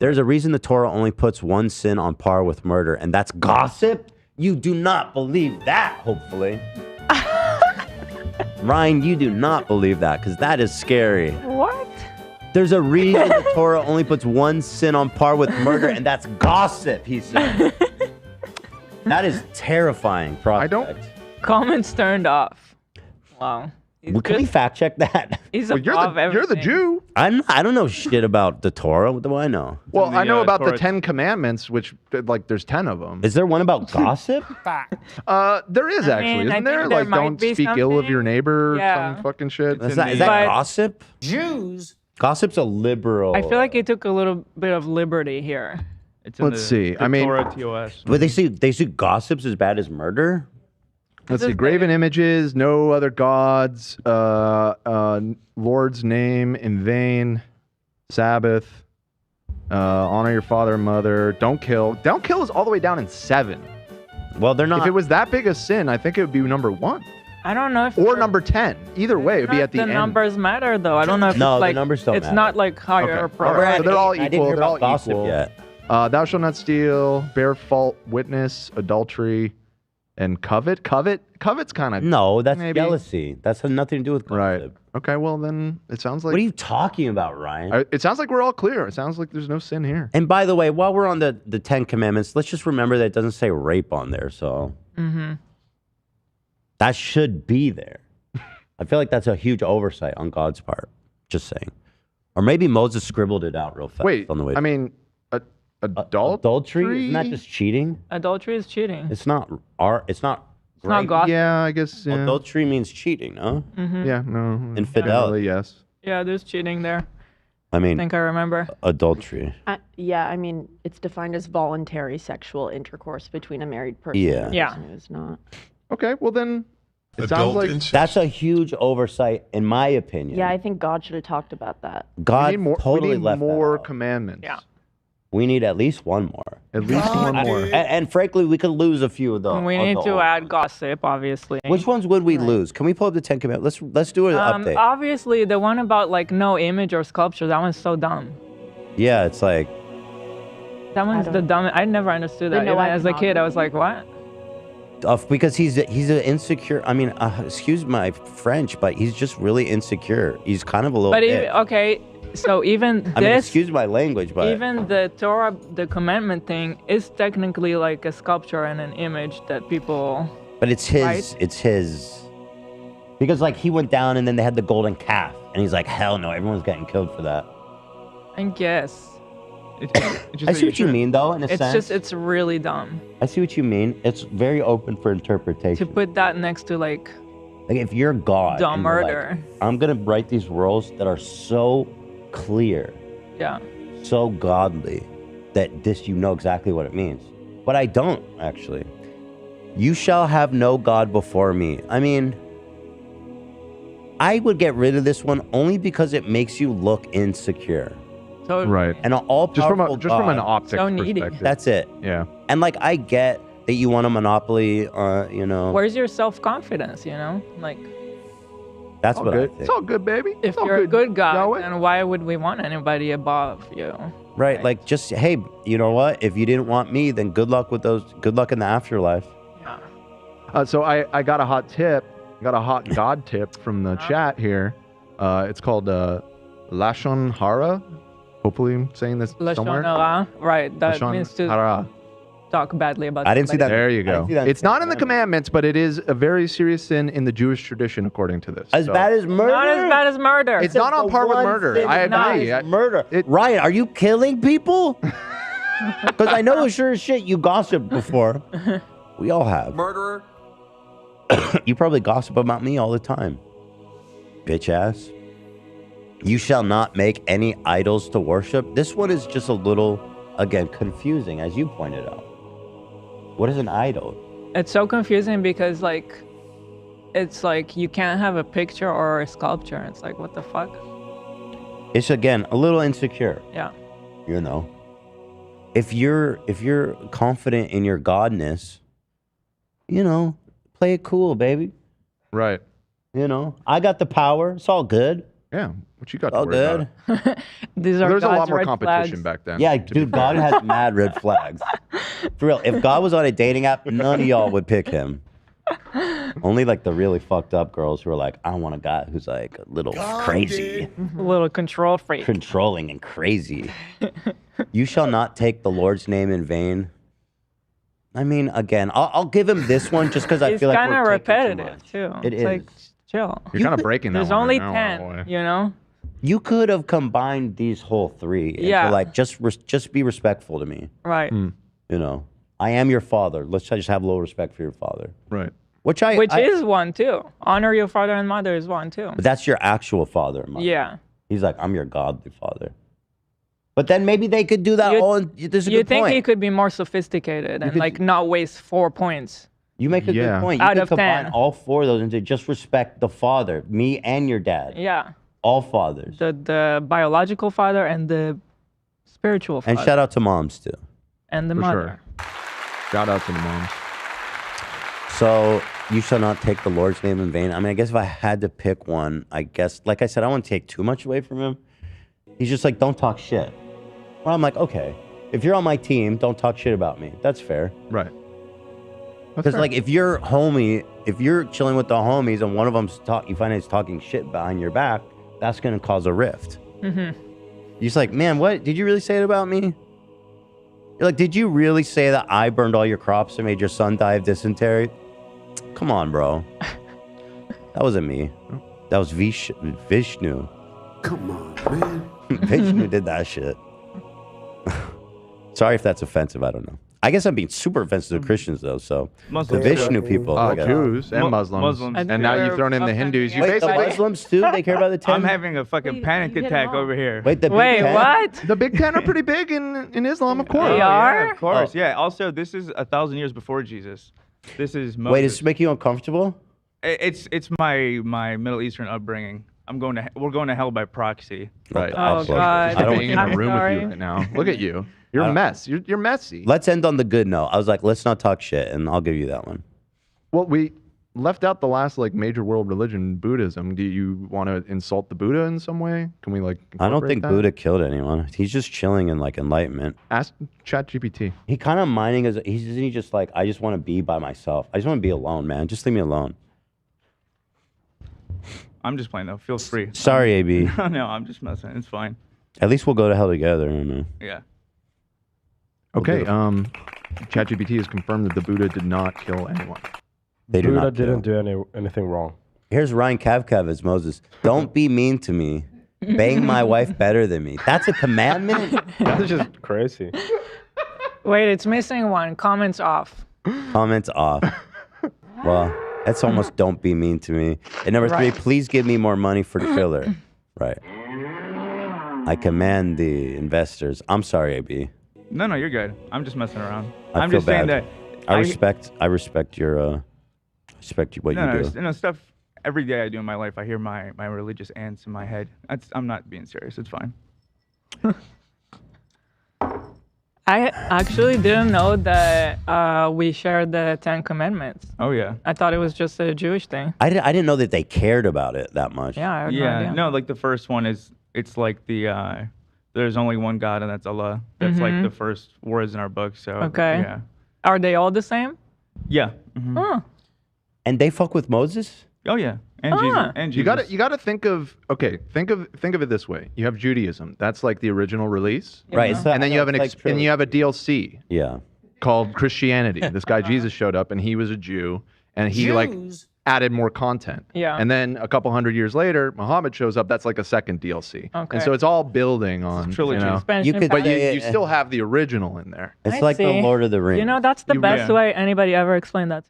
There's a reason the Torah only puts one sin on par with murder, and that's gossip. You do not believe that, hopefully. Ryan, you do not believe that, because that is scary. What? There's a reason the Torah only puts one sin on par with murder, and that's gossip, he said. That is terrifying prospect. Comments turned off. Wow. Well, can we fact check that? He's above everything. You're the Jew. I don't know shit about the Torah. What do I know? Well, I know about the 10 Commandments, which, like, there's 10 of them. Is there one about gossip? There is, actually. Isn't there? Like, don't speak ill of your neighbor or some fucking shit. Is that gossip? Jews. Gossip's a liberal. I feel like he took a little bit of liberty here. Let's see. I mean, Torah TOS. But they see gossip's as bad as murder? Let's see. Graven images, no other gods, Lord's name in vain, Sabbath, honor your father and mother, don't kill. Don't kill is all the way down in 7. Well, they're not. If it was that big a sin, I think it would be number 1. I don't know if or number 10. Either way, it would be at the end. The numbers matter, though. I don't know if no, it's like, the numbers don't it's matter. not like higher or All right, so they're all equal. They're all gossip equal. Yet. Thou shalt not steal, bear false witness, adultery, and covet. Covet's kind of no. That's jealousy. That's has nothing to do with gossip. Right. Okay. Well, then it sounds like. What are you talking about, Ryan? It sounds like we're all clear. It sounds like there's no sin here. And by the way, while we're on the 10 Commandments, let's just remember that it doesn't say rape on there. So that should be there. I feel like that's a huge oversight on God's part. Just saying. Or maybe Moses scribbled it out real fast. Wait, on the way. I mean, adultery? Isn't that just cheating? Adultery is cheating. It's not art. It's not. It's not gossip. Yeah, I guess. Yeah. Adultery means cheating, no? Yeah, no. Infidelity. Yes. Yeah, there's cheating there. I mean, I think I remember. Adultery. Yeah, I mean, it's defined as voluntary sexual intercourse between a married person and a person who is not. Okay, well then, it sounds like that's a huge oversight, in my opinion. Yeah, I think God should have talked about that. God we need more, totally we need left more that out. commandments. Yeah. We need at least one more. At least one more. And frankly, we could lose a few of those. We need to add gossip, obviously. Which ones would we lose? Can we pull up the 10 Commandments? Let's do an update. Obviously, the one about like no image or sculpture, that one's so dumb. Yeah, it's like. That one's the dumbest. I never understood that. Even as a kid, I was like, what? Because he's an insecure. I mean, excuse my French, but he's just really insecure. He's kind of a little. But bit. okay, so even this. I mean, excuse my language, but even the Torah, the commandment thing, is technically like a sculpture and an image that people. But it's his. Right? It's his. Because like he went down and then they had the golden calf, and he's like, hell no, everyone's getting killed for that. I guess. I see what you mean, though, in a sense. It's really dumb. I see what you mean. It's very open for interpretation. To put that next to like if you're God, dumb and you're murder. like, I'm gonna write these rules that are so clear, so godly, that this you know exactly what it means. But I don't actually. You shall have no God before me. I mean, I would get rid of this one only because it makes you look insecure. So, right. And an all-powerful just from an God, optics so needy. perspective. That's it. Yeah. And like I get that you want a monopoly, you know. Where's your self-confidence, you know? Like that's all what good. I think. It's all good, baby. If all you're a good God, Yahweh. then why would we want anybody above you? Right, like just hey, you know what? If you didn't want me, then good luck with those. Good luck in the afterlife. Yeah. So I got a hot tip. Got a hot God tip from the chat here. It's called Lashon Hara. Hopefully, I'm saying this somewhere. Lashon hara, right? That Lashon means to hara. talk badly about. I didn't see that. There you go. see that. It's not in the commandments, but it is a very serious sin in the Jewish tradition, according to this. As bad as murder. Not as bad as murder. It's not on par with murder. I agree. Murder. Ryan, are you killing people? Because I know sure as shit you gossiped before. We all have. Murderer. You probably gossip about me all the time. Bitch ass. You shall not make any idols to worship. This one is just a little, again, confusing, as you pointed out. What is an idol? It's so confusing because it's like you can't have a picture or a sculpture. It's like, what the fuck? It's, again, a little insecure. Yeah. You know? If you're confident in your godness, you know, play it cool, baby. Right. You know, I got the power. It's all good. Yeah, what you got to All worry good. about? These are There was a lot God's more red competition flags. back then. Yeah, dude, God has mad red flags. For real, if God was on a dating app, none of y'all would pick him. Only like the really fucked up girls who are like, I want a guy who's like a little crazy, A little control freak. controlling and crazy. You shall not take the Lord's name in vain. I mean, again, I'll give him this one just because I feel like It's kind we're of taking too repetitive much. too. It It's is. like, chill. You're kind of breaking that There's one only right now, 10, boy. you know? You could have combined these whole three. Yeah. Into like just be respectful to me. Right. You know, I am your father. Let's just have a little respect for your father. Right. Which is one too. Honor your father and mother is one too. But that's your actual father. Mother. Yeah. He's like, I'm your godly father. But then maybe they could do that. There's a You good think point. he could be more sophisticated and like not waste 4 points? You make a good point. You Out could of combine 10. all four of those into just respect the father, me and your dad. Yeah. All fathers. The biological father and the spiritual father. And shout out to moms too. And the For mother. sure. Shout out to the moms. So you shall not take the Lord's name in vain. I mean, I guess if I had to pick one, I guess, like I said, I don't want to take too much away from him. He's just like, don't talk shit. Well, I'm like, okay, if you're on my team, don't talk shit about me. That's fair. Right. Because like, if you're chilling with the homies and one of them's you find out he's talking shit behind your back, that's gonna cause a rift. You're just like, man, what did you really say it about me? You're like, did you really say that I burned all your crops and made your son die of dysentery? Come on, bro. That wasn't me. That was Vishnu. Come on, man. Vishnu did that shit. Sorry if that's offensive. I don't know. I guess I'm being super offensive to Christians though. So Muslims. the Vishnu people. I guess. Jews and Muslims. Muslims. And now you've thrown in the Hindus. You Wait, the basically Muslims too? They care about the 10? I'm having a fucking panic you hit attack them all. over here. Wait, the Big Wait, 10? what? the Big Ten are pretty big in Islam, of course. They are? Yeah, of course. Oh. Yeah. Also, this is 1,000 years before Jesus. This is Moses. Wait, does this make you uncomfortable? It's my Middle Eastern upbringing. We're going to hell by proxy. Right. Oh, God. I don't Being in a I'm room sorry. with you right now. Look at you. You're a mess. You're messy. Let's end on the good note. I was like, let's not talk shit, and I'll give you that one. Well, we left out the last like major world religion, Buddhism. Do you want to insult the Buddha in some way? Can we like? I don't incorporate think that? Buddha killed anyone. He's just chilling in like enlightenment. Ask ChatGPT. He kind of minding isn't he just like, I just want to be by myself. I just want to be alone, man. Just leave me alone. I'm just playing though. Feel free. Sorry, AB. No, I'm just messing. It's fine. At least we'll go to hell together. I don't know. Yeah. Okay. do. ChatGPT has confirmed that the Buddha did not kill anyone. They do Buddha not kill. didn't do anything wrong. Here's Ryan Kavkav as Moses. Don't be mean to me. Bang my wife better than me. That's a commandment? That's just crazy. Wait, it's missing one. Comments off. Comments off. Well, that's almost don't be mean to me. And number 3, Right. please give me more money for the filler. Right. I command the investors. I'm sorry, AB. No, you're good. I'm just messing around. I I'm feel just saying bad. that. I respect your what No, you do. stuff every day I do in my life. I hear my religious ants in my head. I'm not being serious. It's fine. I actually didn't know that we shared the 10 Commandments. Oh yeah. I thought it was just a Jewish thing. I didn't know that they cared about it that much. Yeah, I had no Yeah. idea. No, like the first one it's like the there's only one God and that's Allah. That's like the first words in our book. So Okay. Yeah. Are they all the same? Yeah. Mhm. Huh. And they fuck with Moses? Oh yeah. And Jesus. And Jesus. You gotta think of think of it this way. You have Judaism. That's like the original release. Right. It's And then you have like you have a DLC Yeah. called Christianity. This guy Jesus showed up and he was a Jew and he like added more content. Yeah. And then a couple hundred years later, Muhammad shows up. That's like a second DLC. Okay. And so it's all building on trilogy. You know, Expansion You could- pack. but Yeah, you still have the original in there. It's I like the see. Lord of the Rings. You know, that's the best Yeah. way anybody ever explained that to me.